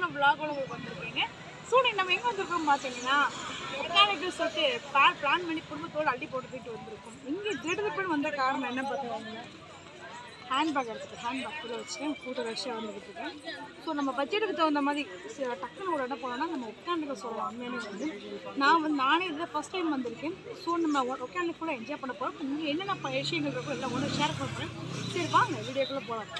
சூப்பரான விளாகோட உங்களுக்கு வந்திருக்கீங்க. ஸோ நீங்கள் நம்ம எங்கே வந்திருக்கோம் பார்த்தீங்கன்னா ஒகேனக்கல் சொல்லிட்டு பிளான் பண்ணி குடும்பத்தோடு அள்ளி போட்டு வந்திருக்கோம். இங்கே திடீர்னு வந்த காரணம் என்ன பார்த்தீங்கன்னா ஹேண்ட்பேக் எடுத்துகிட்டு ஹேண்ட்பேக்கில் வச்சுட்டு கூட்ட ரஷ்யாக வந்துக்கிட்டு இருக்கேன். ஸோ நம்ம பட்ஜெட்டுக்கு தகுந்த மாதிரி டக்குன்னு ஒரு இடம் போனோம்னா நம்ம ஒகேனக்கல் சொல்லலாம். உண்மையிலே வந்து நானே இதில் ஃபஸ்ட் டைம் வந்திருக்கேன். ஸோ நம்ம ஒகேனக்கல் ஃபுல்லாக என்ஜாய் பண்ண போகிறோம். இங்கே என்னென்ன விஷயங்கள் இருக்கோ எல்லாம் ஒன்று ஷேர் பண்ண போகிறேன். சரி வாங்க வீடியோக்குள்ளே போகலாம்.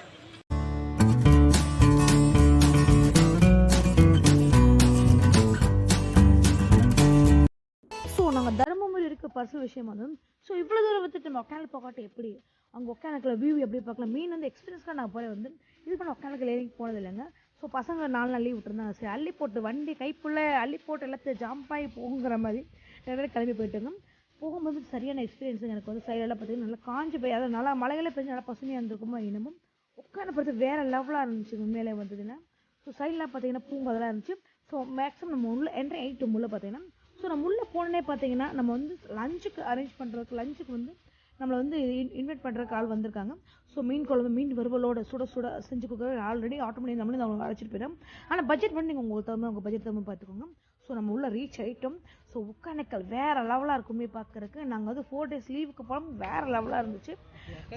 நாங்கள் தருமபுரி இருக்க பர்சனல் விஷயம் வந்து ஸோ இவ்வளோ தூரம் வந்துட்டு நம்ம ஒகேனக்கல் போகாட்டி எப்படி அங்கே ஒகேனக்கல் வியூ எப்படி பார்க்கலாம் மீன் வந்து எக்ஸ்பீரியன்ஸ்க்காக நான் போய் வந்து இது பண்ண ஒகேனக்கல் ஏறி போனது இல்லைங்க. ஸோ பசங்க 4 நாள் லீவ் விட்டுருந்தாங்க. சரி அள்ளி போட்டு வண்டி கைப்புள்ள அள்ளி போட்டு எல்லாத்தையும் ஜாம்பாகி போகுங்கிற மாதிரி நிறைய கிளம்பி போயிட்டுங்க. போகும்போது சரியான எக்ஸ்பீரியன்ஸுங்க எனக்கு வந்து சைடெல்லாம் பார்த்தீங்கன்னா நல்லா காஞ்சி போய் அதாவது நல்லா மலைகளை பெஞ்சு நல்லா பசுமையாக இருந்திருக்குமோ இன்னமும் ஒகேனக்கல் வேறு லெவலாக இருந்துச்சு உண்மையிலே வந்ததுன்னா. ஸோ சைடெலாம் பார்த்தீங்கன்னா பூங்கா அதெல்லாம் இருந்துச்சு. ஸோ மேக்ஸிமம் நம்ம உள்ள என்ட்ரி 8 முள்ள பார்த்தீங்கன்னா ஸோ நம்ம உள்ளே போனே பார்த்தீங்கன்னா நம்ம வந்து லஞ்சுக்கு அரேஞ்ச் பண்ணுறதுக்கு லஞ்சுக்கு வந்து நம்மளை வந்து இன்வைட் பண்ணுறதுக்கு ஆள் வந்திருக்காங்க. ஸோ மீன் குழம்பு மீன் வறுவலோட சுட செஞ்சு கொடுக்குறது ஆல்ரெடி ஆட்டோமேட்டிக் நம்மளே அவங்க அழைச்சிட்டு போயிடும். ஆனால் பட்ஜெட் பண்ணி நீங்கள் உங்களுக்கு தகுந்த உங்கள் பட்ஜெட் தகுந்த பார்த்துக்கோங்க. ஸோ நம்ம உள்ள ரீச் ஆகிட்டோம். ஸோ ஒகேனக்கல் வேறு லெவலாக இருக்குமே பார்க்குறதுக்கு. நாங்கள் வந்து 4 days லீவுக்கு போகிறோம். வேறு லெவலாக இருந்துச்சு.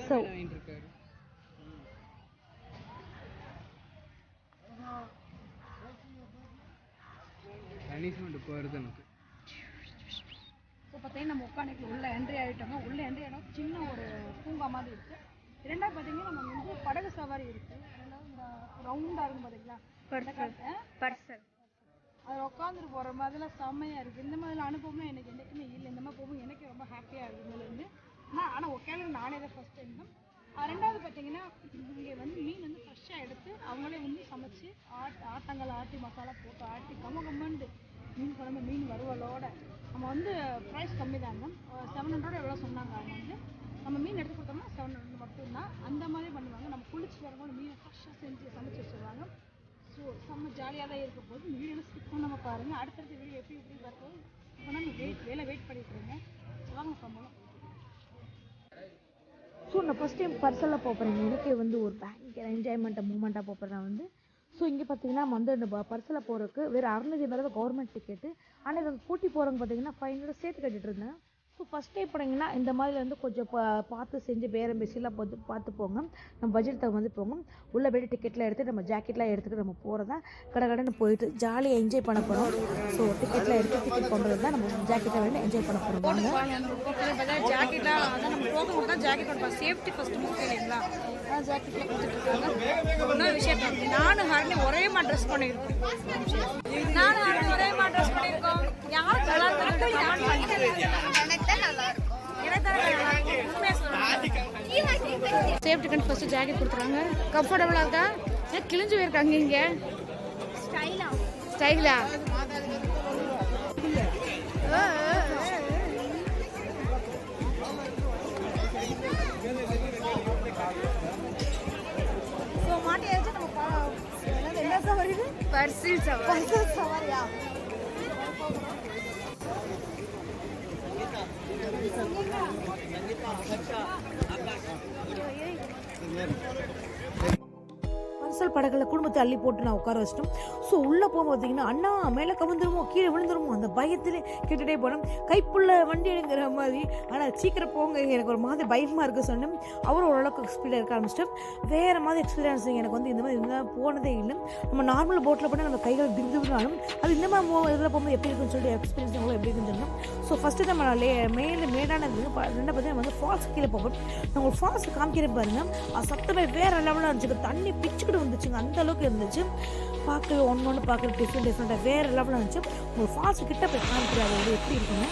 ஸோ பார்த்தீங்கன்னா நம்ம ஒகேனக்கல் உள்ள என்ட்ரி ஆகிட்டோங்க. உள்ள என்ட்ரி ஆகிட்டோம். சின்ன ஒரு பூங்கா மாதிரி இருக்குது. இரண்டாவது பார்த்தீங்கன்னா நம்ம வந்து படகு சவாரி இருக்குது. ரெண்டாவது இந்த ரவுண்டாக இருக்கும் பார்த்தீங்களா பர்சல் அது உட்காந்துட்டு போகிற மாதிரிலாம் செம்மையாக இருக்குது. இந்த மாதிரிலாம் அனுபவமே எனக்கு என்றைக்குமே இல்லை. இந்த மாதிரி போகும்போது எனக்கு ரொம்ப ஹாப்பியாக இருக்குது இதுலேருந்து. ஆனால் ஒகேனக்கல் நானே தான் ஃபஸ்ட் டைம் தான். ரெண்டாவது பார்த்தீங்கன்னா இங்கே வந்து மீன் வந்து ஃப்ரெஷ்ஷாக எடுத்து அவங்களே வந்து சமைச்சு ஆட்டங்கள் ஆட்டி மசாலா போட்டு ஆட்டி கம்மண்டு மீன் குழம்பு மீன் வறுவலோட நம்ம வந்து ப்ரைஸ் கம்மி தாங்க. 700 எவ்வளோ சொன்னாங்க. அவங்க வந்து நம்ம மீன் எடுத்து கொடுத்தோம்னா 700 மட்டும்தான். அந்த மாதிரி பண்ணுவாங்க. நம்ம குளிச்சு வரும்போது மீனை ஃப்ரெஷ்ஷாக செஞ்சு சமைச்சு வச்சுருவாங்க. ஸோ செம்ம ஜாலியாக தான் இருக்க போது. இந்த வீடியோவில் ஸ்கிப் பண்ணாமல் பாருங்கள். அடுத்தடுத்த வீடியோ எப்படி பார்ப்போம். இப்போ நம்ம வெயிட் பண்ணிட்டு இருக்கேன். வாங்க சம்பளம். ஸோ நான் ஃபஸ்ட் டைம் பர்சலில் போகிறேன். எனக்கே வந்து ஒரு பயங்கர என்ஜாய்மெண்ட்டாக மூமெண்ட்டாக போகிறேன் வந்து. ஸோ இங்கே பார்த்தீங்கன்னா வந்து இந்த பர்சலில் போகிறதுக்கு வேறு 650 கவர்மெண்ட் டிக்கெட்டு. ஆனால் இவங்க கூட்டி போகிறவங்க பார்த்தீங்கன்னா 500 சேர்த்து கட்டிட்டு இருந்தேன். ஸோ ஃபஸ்ட் டைம் போனீங்கன்னா இந்த மாதிரி வந்து கொஞ்சம் பார்த்து செஞ்சு பேரம் பேசிலாம் பார்த்து போங்க. நம்ம பட்ஜெட் வந்து போங்க. உள்ளே போய்ட்டு டிக்கெட்லாம் எடுத்து நம்ம ஜாக்கெட்லாம் எடுத்துக்கிட்டு நம்ம போகிறதா கடைன்னு போயிட்டு ஜாலியாக என்ஜாய் பண்ண போகிறோம். ஸோ டிக்கெட்லாம் எடுத்து டிக்கெட் கொண்டு தான் நம்ம ஜாக்கெட்டை வேணும் என்ஜாய் பண்ண போகிறோம். ஜாக்கெட்லாம் அதான் நம்ம போகும்போது தான் ஜாக்கெட் சேஃப்டி ஃபஸ்ட்டு முக்கியம் இல்லைங்களா. அதான் ஜாக்கெட்லாம் கொடுத்துட்ருக்காங்க. இன்னொரு விஷயம் நானும் ஹரணி ஒரே மாதிரி ட்ரெஸ் பண்ணியிருக்கோம். யாரும் நல்லா சேஃப்டி கண்ட் ஃபர்ஸ்ட் ஜாக்கெட் கொடுத்துறாங்க. கம்ஃபர்டபுளாக இருக்கா? ஏன் கிழிஞ்சு போயிருக்காங்க இங்கே ஸ்டைலா மாட்டியாச்சு. நம்ம என்ன சவாரி பர்சில் சவாரியா பர்சல் படகுல குடும்பத்தை அள்ளி போட்டு நான் உட்கார வச்சிட்டோம். ஸோ உள்ளே போகும்போது பார்த்தீங்கன்னா அண்ணா மேலே கவிழ்ந்துருமோ கீழே விழுந்துருமோ அந்த பயத்திலே கேட்டுகிட்டே போனோம். கைப்புள்ள வண்டி எடுங்கிற மாதிரி. ஆனால் சீக்கிரம் போங்க எனக்கு ஒரு மாதிரி பயமாக இருக்குது சொன்னேன். அவரும் ஓரளவுக்கு ஸ்பீடாக இருக்க ஆரம்பிச்சிட்டோம். வேறு மாதிரி எக்ஸ்பீரியன்ஸ் எனக்கு வந்து இந்த மாதிரி இருந்தால் போனதே இல்லை. நம்ம நார்மல் போட்டில் போனால் நம்ம கைகள் திருந்தாலும் அது இந்த மாதிரி இதில் போகும்போது எப்படி இருக்குன்னு சொல்லிட்டு எக்ஸ்பீரியன்ஸ் எவ்வளோ எப்படி இருக்குன்னு சொன்னோம். ஸோ ஃபஸ்ட்டு நம்ம மேடான ரெண்டாவது பார்த்தீங்கன்னா வந்து ஃபால்ஸ் கீழே போகும். நான் ஒரு ஃபால்ஸ் காமிக்கிறேன் பாருங்கள். அது சத்தமே வேறு லெவலாக இருந்துச்சு. தண்ணி பிச்சுக்கிட்டு வந்துச்சுங்க. அந்த அளவுக்கு இருந்துச்சு. பார்க்கவே ஒன்று பார்க்குற டிஃப்ரெண்ட்டாக வேறு லெவலில் இருந்துச்சு. உங்களுக்கு ஃபால்ஸ் கிட்ட போய் காமிக்கிறாரு அது எப்படி இருக்குன்னு.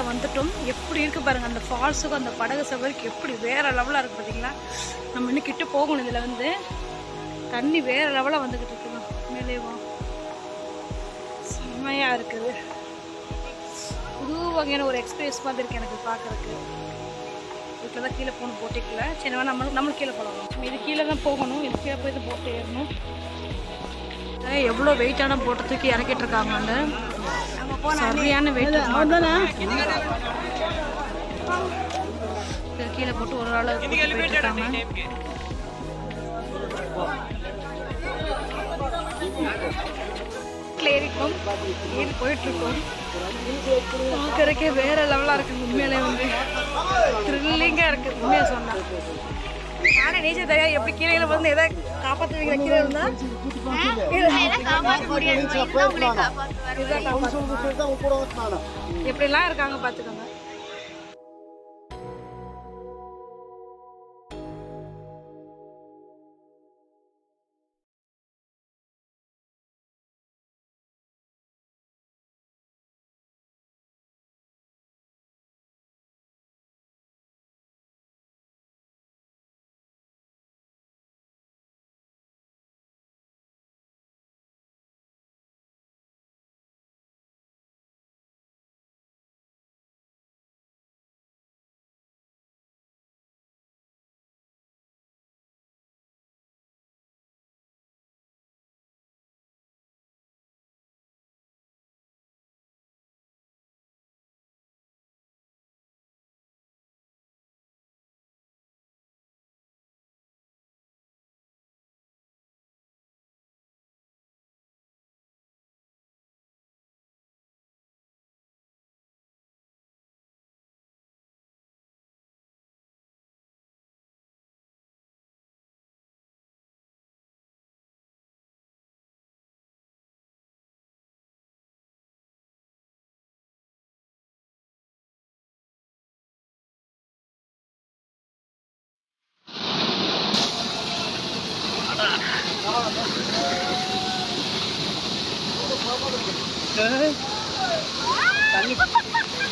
வந்துட்டோம். எப்படி இருக்கு பாருங்க. அந்த ஃபால்ஸுக்கும் அந்த படகு சவாரிக்கு எப்படி வேற லெவலாக இருக்கு பார்த்தீங்களா. நம்ம இன்னும் கிட்ட போகணும். இதில் வந்து தண்ணி வேற லெவலாக வந்துக்கிட்டு இருக்குங்க. மேலேவா செம்மையாக இருக்குது. புது வகையான ஒரு எக்ஸ்பீரியன்ஸ் மாதிரி இருக்கு எனக்கு பார்க்குறதுக்கு. போட்டில் தான் கீழே போகணும், போட்டிக்கல. சரி நம்மளும் கீழே போகலாம். இது கீழே தான் போகணும், இது கீழே போய் இது போட்டு ஏறணும். எவ்வளோ வெயிட்டான போட்டை தூக்கி இறக்கிட்டு இருக்காங்க. சரியான வெயிட் கீழே போட்டு ஒரு ஆள் இருக்காங்க. ஏறிக்கும் ஏறி போயிட்டுருக்கோம். பார்க்கறதுக்கே வேற லெவலாக இருக்குது. உண்மையிலே வந்து த்ரில்லிங்காக இருக்குது. உண்மையாக சொன்னேன். நானே நீச்சல் தெரியா எப்படி கீழே வந்து எதை காப்பாற்றுவீங்க? கீழே இருந்தா எப்படிலாம் இருக்காங்க பார்த்துக்கோங்க.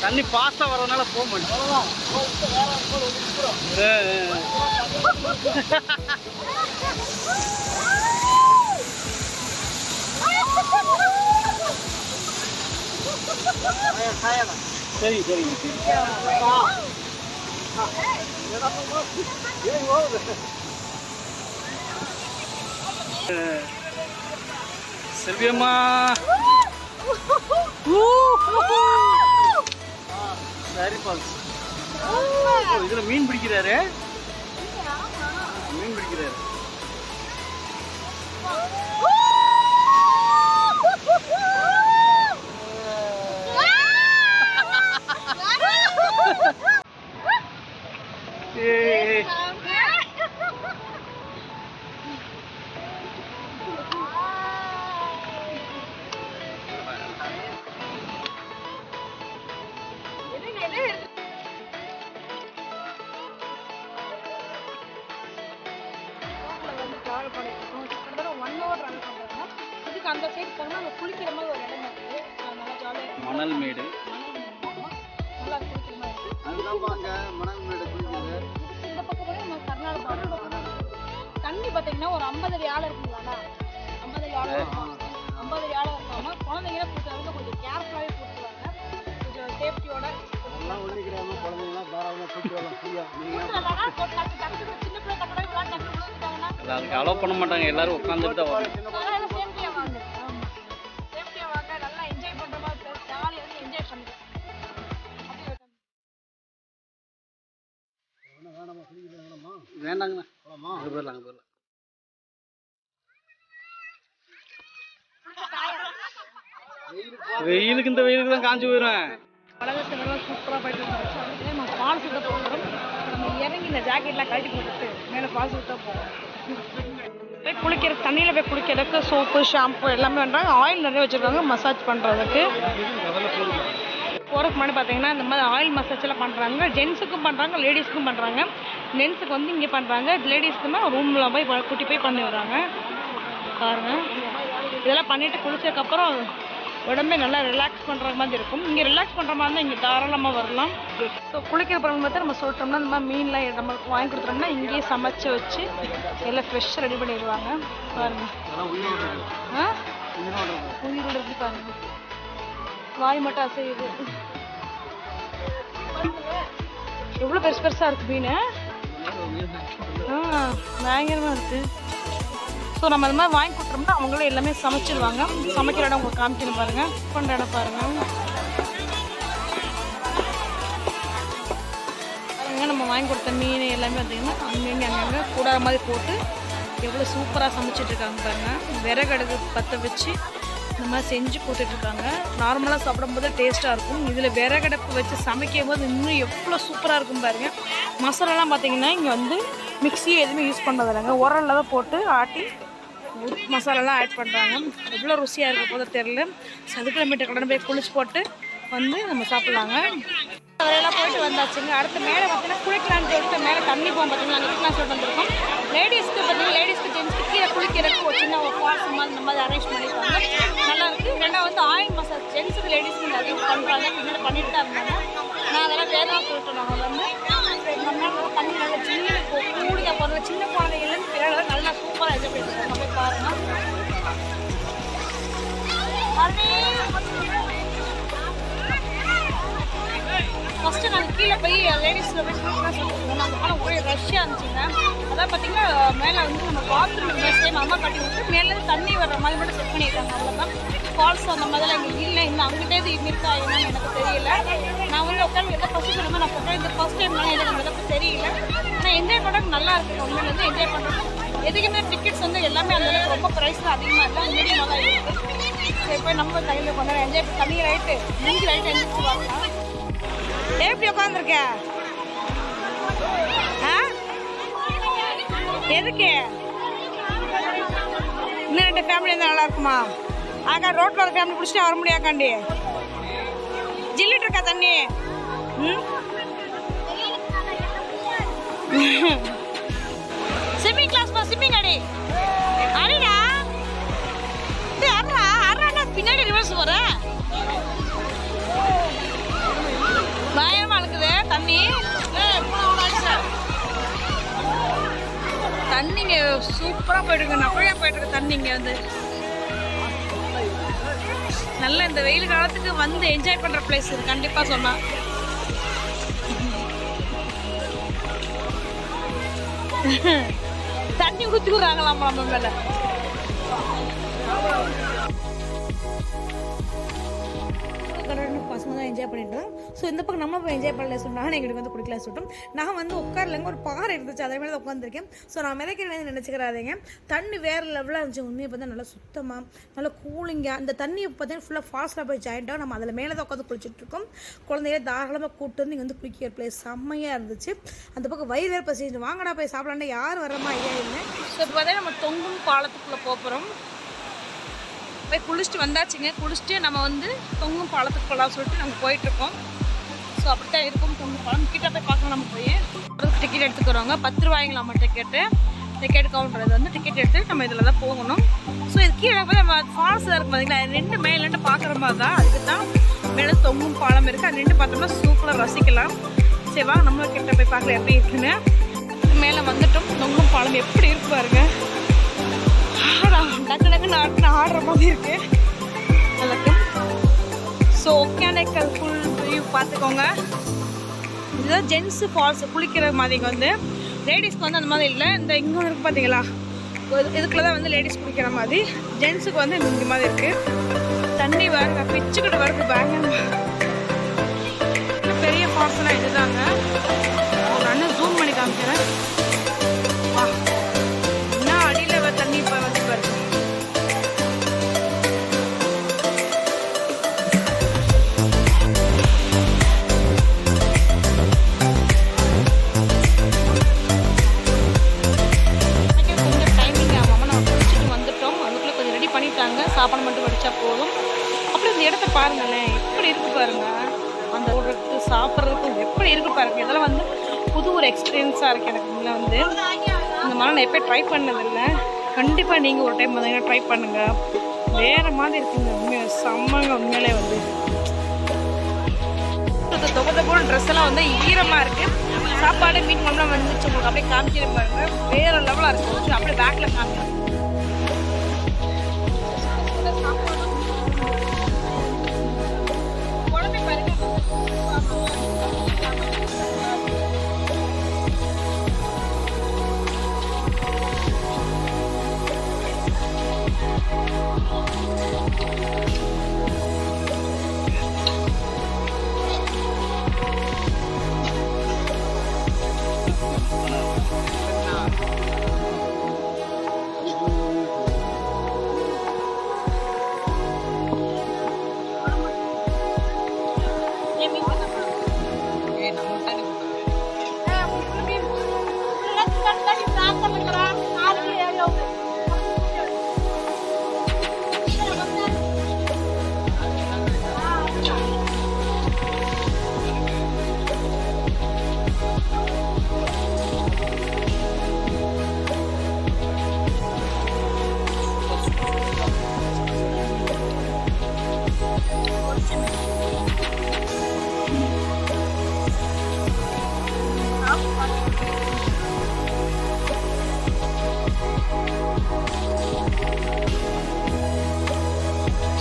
தண்ணி பாஸ்டா வரதுனால போக மாட்டேன். சரி சரி செல்வியம்மா சரி பால்ஸ். இதுல மீன் பிடிக்கிறாரு, மீன் பிடிக்கிறாரு. அந்த சைடு போனா அங்க குளிக்கிற மாதிரி ஒரு இடம் இருக்கு. நல்லா ஜாலியா மணல் மேடு. நல்லா குளிக்கிற மாதிரி இருக்கு. அதுதான்ங்க மணல் மேடு குளிக்கிறது. இந்த பக்கம் போனா நம்ம கர்நாடகா தண்ணி பாத்தீங்கன்னா ஒரு 50 அடி ஆழம் இருக்குங்களா? 50 அடி ஆழம் இருக்கும். 50 அடி ஆழம் இருக்காம குழந்தைங்க போட்டு கொஞ்சம் கேர்ஃபுல்லாவே போட்டுவாங்க. கொஞ்சம் சேஃப்டியோட எல்லாம் ஒண்ணிக்கிறாம குழந்தைங்க தாராளமா போட்டு வரலாம். ஃப்ரீயா சின்ன பிள்ளை கட்டடை விளையாட்டு விட்டாங்கன்னா அதுக்கு அலோவ் பண்ண மாட்டாங்க. எல்லாரும் உட்காந்துட்டு தான் வரணும். வேண்டாங்கண்ணா, அங்கே போயிடலாம், அங்கே போயிடலாம். வெயிலுக்கு இந்த வெயிலுக்கு தான் காஞ்சி போயிடுவேன். பழகத்தெல்லாம் சூப்பராக போயிட்டு இருந்துச்சு. நம்ம பால் சுத்த போகிறோம். நம்ம இறங்கி இந்த ஜாக்கெட்லாம் கழட்டி போட்டுட்டு மேலே பால் சுத்த போகிறோம். போய் குளிக்கிற தண்ணியில் போய் குளிக்கிறதுக்கு சோப்பு ஷாம்பு எல்லாமே பண்ணுறாங்க. ஆயில் நிறைய வச்சுருக்காங்க மசாஜ் பண்ணுறதுக்கு. போகிறதுக்கு முன்னாடி பார்த்தீங்கன்னா இந்த மாதிரி ஆயில் மசாஜ் எல்லாம் பண்ணுறாங்க. ஜென்ஸுக்கும் பண்ணுறாங்க, லேடிஸ்க்கும் பண்ணுறாங்க. ஜென்ஸுக்கு வந்து இங்கே பண்ணுறாங்க, லேடிஸ்க்குமே ரூமில் போய் கூட்டி போய் பண்ணி வராங்க. பாருங்க, இதெல்லாம் பண்ணிவிட்டு குளிச்சதுக்கப்புறம் உடம்பே நல்லா ரிலாக்ஸ் பண்ணுற மாதிரி இருக்கும். இங்கே ரிலாக்ஸ் பண்ணுற மாதிரி இருந்தால் இங்கே தாராளமாக வரலாம். ஸோ குளிக்கிற பொருள் பார்த்து நம்ம சொல்லிட்டோம்னா இந்த மாதிரி மீன்லாம் நம்மளுக்கு வாங்கி கொடுத்துட்டோம்னா இங்கேயே சமைச்சு வச்சு எல்லாம் ஃப்ரெஷ்ஷாக ரெடி பண்ணிடுவாங்க. பாருங்க, உயிரோடு இருக்கு பாருங்க. வாய் மட்டும் அசையுது. எவ்வளோ பெருசு பெருசாக இருக்குது மீன். பயங்கரமாக இருக்குது. ஸோ நம்ம அது மாதிரி வாங்கி கொடுத்துட்டோம்னா அவங்களே எல்லாமே சமைச்சிடுவாங்க. சமைக்கிற இடம் உங்களுக்கு காமிக்கணும் பாருங்கள். பண்ணுற இடம் பாருங்கள். நம்ம வாங்கி கொடுத்த மீன் எல்லாமே பார்த்தீங்கன்னா அங்கங்கே கூடாத மாதிரி போட்டு எவ்வளோ சூப்பராக சமைச்சிட்ருக்காங்க பாருங்கள். விறகடுகு பற்ற வச்சு இந்த மாதிரி செஞ்சு போட்டுட்ருக்காங்க. நார்மலாக சாப்பிடும்போது டேஸ்ட்டாக இருக்கும். இதில் விறகடுப்பு வச்சு சமைக்கும் போது இன்னும் எவ்வளோ சூப்பராக இருக்கும் பாருங்கள். மசாலாலாம் பார்த்தீங்கன்னா இங்கே வந்து மிக்ஸியை எதுவுமே யூஸ் பண்ணுறதில்லைங்க. உரலில் தான் போட்டு ஆட்டி மசாலாலாம் ஆட் பண்ணுறாங்க. எவ்வளோ ருசியாக இருக்க போது தெரில. சதுக்கிலோமீட்டர் கடன் போய் குளிச்சு போட்டு வந்து நம்ம சாப்பிட்லாங்க. அதெல்லாம் போயிட்டு வந்தாச்சுங்க. அடுத்து மேலே பார்த்தீங்கன்னா குளிக்கலான்னு சொல்லிட்டு மேலே தண்ணி போகும் பார்த்தீங்கன்னா அங்கே குளிக்கலாம் சொல்லிட்டு வந்திருக்கோம். லேடிஸ்க்கு பார்த்தீங்கன்னா லேடிஸ்க்கு ஜென்ஸ்க்கு கீழே குளிக்கிறதுக்கு ஒரு சின்ன ஒரு ஃபால்ஸ் மாதிரி இந்த மாதிரி அரேஞ்ச் பண்ணியிருக்காங்க. நல்லாயிருக்கு. ரெண்டாவது வந்து ஆயில் மசாஜ் ஜென்ஸுக்கு லேடிஸ்க்கு அதிகம் பண்ணுறாங்க. பின்னாடி பண்ணிட்டு தான் இருந்தாங்க. நான் அதெல்லாம் வேணாம் சொல்லிட்டு நாங்கள் வந்து தண்ணி நல்லா சின்ன கூடியாக போகிற சின்ன குழந்தைகளும் பிள்ளைகளும் நல்லா சூப்பராக என்ஜாய் பண்ணிட்டு போய் பாருங்கள். ஃபஸ்ட்டு நாங்கள் கீழே போய் லேடிஸில் போய் குளிக்கலாம் சொல்லிட்டு நாங்கள் போனால் ஒரே ரஷ்ஷாக இருந்துச்சுங்க. அதான் பார்த்தீங்கன்னா மேலே வந்து நம்ம பாத்ரூம் சேம் அம்மா கட்டி விட்டு மேலேருந்து தண்ணி வர்ற மாதிரி மட்டும் செட் பண்ணியிருக்காங்க. அவ்வளோதான். ஃபால்ஸ் அந்த மாதிரிலாம் இங்கே இல்லை. இன்னும் அங்கிட்டே இது இருக்கா என்னன்னு எனக்கு தெரியல. நான் வந்து உட்காந்து எதாவது ஃபஸ்ட்டு சொல்லாமல் நான் போட்டேன். இந்த ஃபஸ்ட் டைம்லாம் எனக்கு அளவுக்கு தெரியல. ஆனால் என்ஜாய் பண்ணுறது நல்லா இருக்குது. உண்மையில வந்து என்ஜாய் பண்ணுறது எதுக்குமே டிக்கெட்ஸ் வந்து எல்லாமே அந்தளவுக்கு ரொம்ப ப்ரைஸ்லாம் அதிகமாக இல்லை. மீடியமாக தான் இருக்குது. சரி போய் நம்ம தண்ணியில் கொஞ்ச நேரம் என்ஜாய் தண்ணி ரைட்டு மூஞ்சி ரைட்டு எந்திரிச்சு வரலாம். எப்படி உட்காந்துருக்க? எதுக்கு இன்னும் 2 ஃபேமிலி இருந்தால் நல்லா இருக்குமா? ஆக்கா ரோட்டில் ஒரு ஃபேமிலி பிடிச்சிட்டு வர முடியாக்காண்டி ஜில்லிட்டு இருக்கா தண்ணி. ஸ்விம்மிங் கிளாஸ் போ. ஸ்விம்மிங் அடி அடிடா. அறா அறா பின்னாடி ரிவர்ஸ் போற. பயமா இருக்குது தண்ணி. தண்ணிங்க சூப்பராக போயிட்டுருக்கு. நிறையா போயிட்டுருக்கு தண்ணி. இங்கே வந்து நல்லா இந்த வெயில் காலத்துக்கு வந்து என்ஜாய் பண்ணுற பிளேஸ் இது கண்டிப்பாக சொன்னால். தண்ணி ஊற்றி விடுறாங்களாமா நம்ம மேலே. பசங்க தான் என்ஜாய் பண்ணிட்டு இருக்கோம். ஸோ இந்த பக்கம் நம்ம போய் என்ஜாய் பண்ணல சொல்லிட்டு நானும் எங்களுக்கு வந்து குடிக்கல சொல்லிட்டோம். நான் வந்து உட்காரலங்க ஒரு பாறை இருந்துச்சு அதே மாதிரி தான் உட்காந்துருக்கேன். ஸோ நான் மிதக்கிறேன் நினச்சிக்கிறாதீங்க. தண்ணி வேறு லெவலாக இருந்துச்சு. உண்மையை பார்த்தா நல்லா சுத்தமாக நல்லா கூலிங்காக. அந்த தண்ணியை பார்த்தீங்கன்னா ஃபுல்லாக ஃபாஸ்ட்டாக போய் ஜாயிண்டாக நம்ம அதில் மேலே தான் உட்காந்து குளிச்சுட்ருக்கோம். குழந்தைய தாராளமாக கூப்பிட்டு வந்து இங்கே வந்து குளிக்கிற பிளேஸ் செம்மையாக இருந்துச்சு. அந்த பக்கம் வயிறு வேறு பசி வாங்கடா போய் சாப்பிடலான்னு யார் வரமா ஐடியா இல்லை. ஸோ இப்போ பார்த்தா நம்ம தொங்கும் பாலத்துக்குள்ளே போகிறோம். போய் குளிச்சுட்டு வந்தாச்சுங்க. குளிச்சுட்டு நம்ம வந்து தொங்கும் பாலத்துக்கு போகலாம் சொல்லிட்டு நம்ம போயிட்டுருக்கோம். ஸோ அப்படி தான் இருக்கும். தொங்கும் பாலம் கிட்ட போய் பார்க்கலாம். நம்ம போய் டிக்கெட் எடுத்துக்கிறோங்க. 10 ரூபாய்ங்களா நம்ம டிக்கெட் கவுண்டர் வந்து டிக்கெட் எடுத்து நம்ம இதில் தான் போகணும். ஸோ இது கீழே போய் நம்ம ஃபால்ஸில் இருக்கும் பார்த்தீங்களா, 2 மேலேருந்து பார்க்குற மாதிரி தான். அதுக்கு தான் மேலே தொங்கும் பாலம் இருக்குது. அது 2 பார்த்தோம்னா சூப்பராக ரசிக்கலாம். சரி வாங்க நம்ம கிட்ட போய் பார்க்கலாம் எப்படி இருக்குன்னு. மேலே வந்துட்டோம். தொங்கும் பாலம் எப்படி இருக்கு பாருங்க. டக்கு டக்குன்னு ஆடுற மாதிரி இருக்கு எனக்கு. ஸோ ஒகேனக்கல் ஃபுல் வியூ பார்த்துக்கோங்க. இதுதான் ஜென்ஸு ஃபால்ஸ் குளிக்கிற மாதிரி. வந்து லேடிஸ்க்கு வந்து அந்த மாதிரி இல்லை. இந்த இங்கே இருக்குது பார்த்தீங்களா, இதுக்குள்ள தான் வந்து லேடிஸ் குளிக்கிற மாதிரி. ஜென்ஸுக்கு வந்து இங்கே மாதிரி இருக்குது. தண்ணி வருங்க பிச்சுக்கிட்டு வருது பயங்கரமா. பெரிய ஃபால்ஸ்லாம் இதுதாங்க. நான் ஜூம் பண்ணி காமிக்கிறேன். வா என்ன அடியில் தண்ணி இப்போ வந்து பாருங்க. சாப்பாடு மட்டும் வடிச்சா போதும். அப்படி இந்த இடத்த பாருங்களேன் எப்படி இருக்கு பாருங்க. அந்த ஓடுறதுக்கு சாப்பிட்றதுக்கு எப்படி இருக்கு பாருங்க. இதெல்லாம் வந்து புது ஒரு எக்ஸ்பீரியன்ஸாக இருக்குது எனக்கு. இதில் வந்து இந்த மாதிரி நான் எப்போயும் ட்ரை பண்ணதில்லை. கண்டிப்பாக நீங்கள் ஒரு டைம் வந்தீங்கன்னா ட்ரை பண்ணுங்கள். வேறு மாதிரி இருக்குங்க. உண்மையாக செம்மங்க. உண்மையிலே வந்து தொகை ட்ரெஸ் எல்லாம் வந்து ஈரமாக இருக்குது. சாப்பாடு மீன் குழம்புலாம் வந்துச்சு. உங்களுக்கு அப்படியே காமிக்கிற பாருங்க. வேறு லெவலாக இருக்குது. அப்படியே பேக்கில் காமிக்கிறேன்.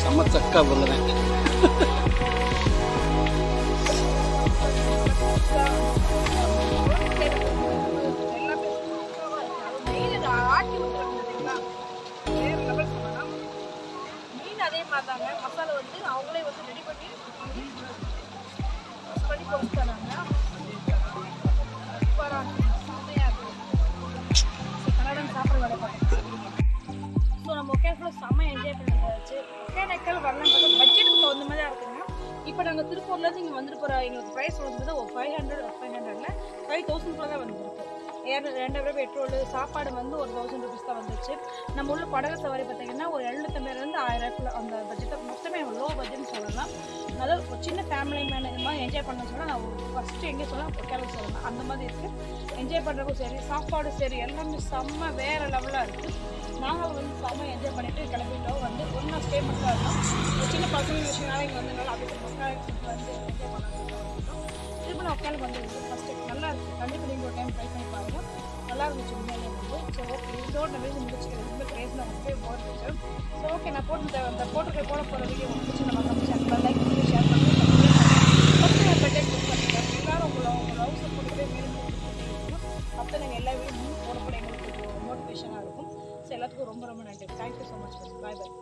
செம்ம சக்கா போடுறேன். அதே மாதிரி தாங்க மசாலா வந்து அவங்களே வந்து ரெடி பண்ணி பொறுத்து தராங்க. கன்னடம் சாப்பிட்ற வேலை பார்க்கலாம். ஸோ நம்ம ஒகேனக்கல் செம்ம என்ஜாய் பண்ணியாச்சு. ஒகேனக்கல் வரலாம் பட்ஜெட்டுக்கு தகுந்த மாதிரி தான் இருக்குங்க. இப்போ நாங்கள் திருப்பூர்லேருந்து இங்கே வந்துட்டு போகிற எங்களுக்கு ப்ரைஸ் வந்து 500 5,000 தான் வந்துருக்கு. 2000 பெட்ரோல் சாப்பாடு வந்து ஒரு 1000 rupees தான் வந்துச்சு. நம்ம உள்ள படகு சவாரி பார்த்தீங்கன்னா ஒரு 750 1000 அந்த பட்ஜெட்டை மொத்தமே லோ பட்ஜெட்னு சொல்லலாம். நல்லா ஒரு சின்ன ஃபேமிலி மேன் இந்த மாதிரி என்ஜாய் பண்ண சொன்னால் நான் ஃபஸ்ட்டு எங்கே சொல்லலாம் ஒகேனக்கல் சொல்லலாம். அந்த மாதிரி இருக்குது. என்ஜாய் பண்ணுறதுக்கும் சரி சாப்பாடு சரி எல்லாமே செம்ம வேறு லெவலாக இருக்குது. நாங்கள் வந்து செம்ம என்ஜாய் பண்ணிவிட்டு கிளம்பிட்டோம். வந்து ஒன்றா ஸ்டே மட்டும் தான் இருந்தோம். ஒரு சின்ன பசங்க விஷயம்னால இங்கே வந்ததுனால அப்படி மக்களுக்கு வந்து என்ஜாய் பண்ணலாம். திரும்ப நான் ஒகேனக்கல் வந்து ஃபஸ்ட்டு நல்லா இருக்குது. கண்டிப்பாக நீங்கள் ஒரு டைம் ட்ரை பண்ணி பாருங்கள். நல்லா இருந்துச்சு உண்மையிலே வந்து. ஸோ ஓகே இதோட நம்ம இது முடிச்சுக்கிறேன். ரொம்ப பேசினா வந்து போர் இருந்துச்சு. ஸோ ஓகே நான் அந்த போட போகிற வீடியோ முடிச்சு நம்ம கம்மிச்சாங்க லைக் பண்ணி ஷேர் பண்ணி ஃபஸ்ட்டு நான் பட்ஜெட் புக் பண்ணிக்கிறேன். எல்லாரும் உங்கள் லவ் சப்போர்ட்டுமே மேலும் அப்போ நாங்கள் எல்லா வீடியோ போட எங்களுக்கு மோட்டிவேஷனாக இருக்கும். ஸோ எல்லாத்துக்கும் ரொம்ப ரொம்ப நன்றி. Thank you so much. பாய் பாய்.